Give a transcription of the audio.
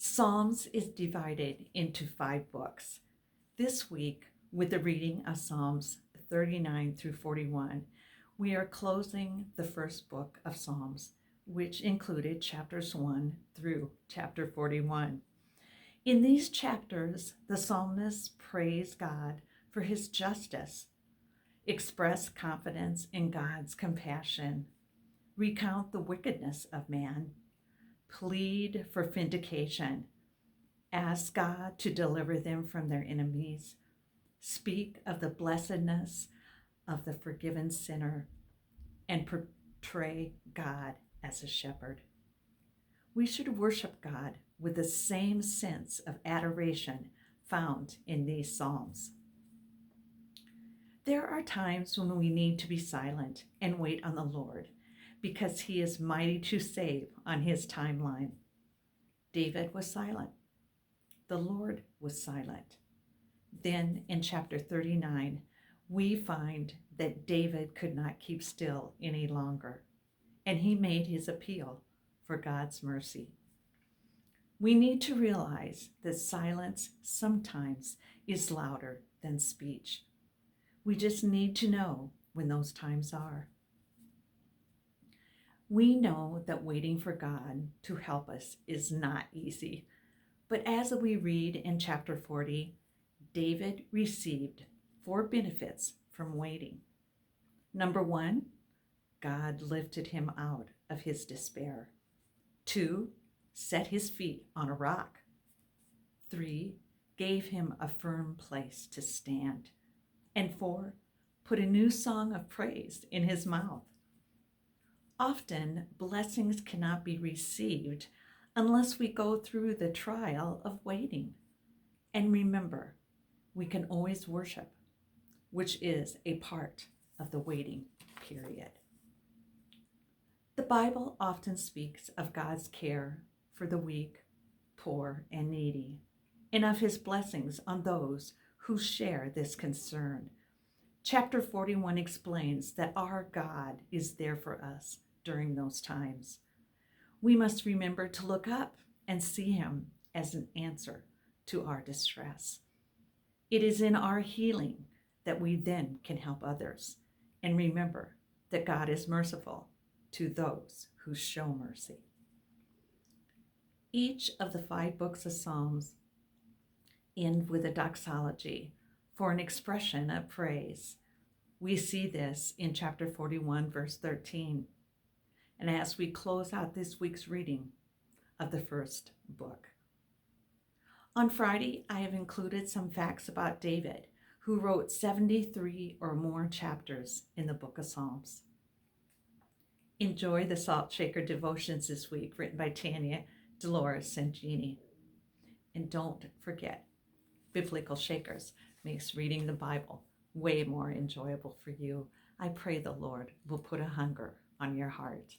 Psalms is divided into 5 books. This week, with the reading of Psalms 39 through 41, we are closing the first book of Psalms, which included chapters 1 through chapter 41. In these chapters, the psalmists praise God for his justice, express confidence in God's compassion, recount the wickedness of man, plead for vindication, ask God to deliver them from their enemies, speak of the blessedness of the forgiven sinner, and portray God as a shepherd. We should worship God with the same sense of adoration found in these Psalms. There are times when we need to be silent and wait on the Lord because he is mighty to save on his timeline. David was silent. The Lord was silent. Then in chapter 39, we find that David could not keep still any longer, and he made his appeal for God's mercy. We need to realize that silence sometimes is louder than speech. We just need to know when those times are. We know that waiting for God to help us is not easy, but as we read in chapter 40, David received 4 benefits from waiting. Number 1, God lifted him out of his despair. 2, set his feet on a rock. 3, gave him a firm place to stand. And 4, put a new song of praise in his mouth. Often, blessings cannot be received unless we go through the trial of waiting. And remember, we can always worship, which is a part of the waiting period. The Bible often speaks of God's care for the weak, poor, and needy, and of his blessings on those who share this concern. Chapter 41 explains that our God is there for us during those times. We must remember to look up and see him as an answer to our distress. It is in our healing that we then can help others. And remember that God is merciful to those who show mercy. Each of the 5 books of Psalms end with a doxology for an expression of praise. We see this in chapter 41, verse 13. And as we close out this week's reading of the first book. On Friday, I have included some facts about David, who wrote 73 or more chapters in the book of Psalms. Enjoy the Salt Shaker devotions this week, written by Tanya, Dolores, and Jeannie. And don't forget, Biblical Shakers makes reading the Bible way more enjoyable for you. I pray the Lord will put a hunger on your heart.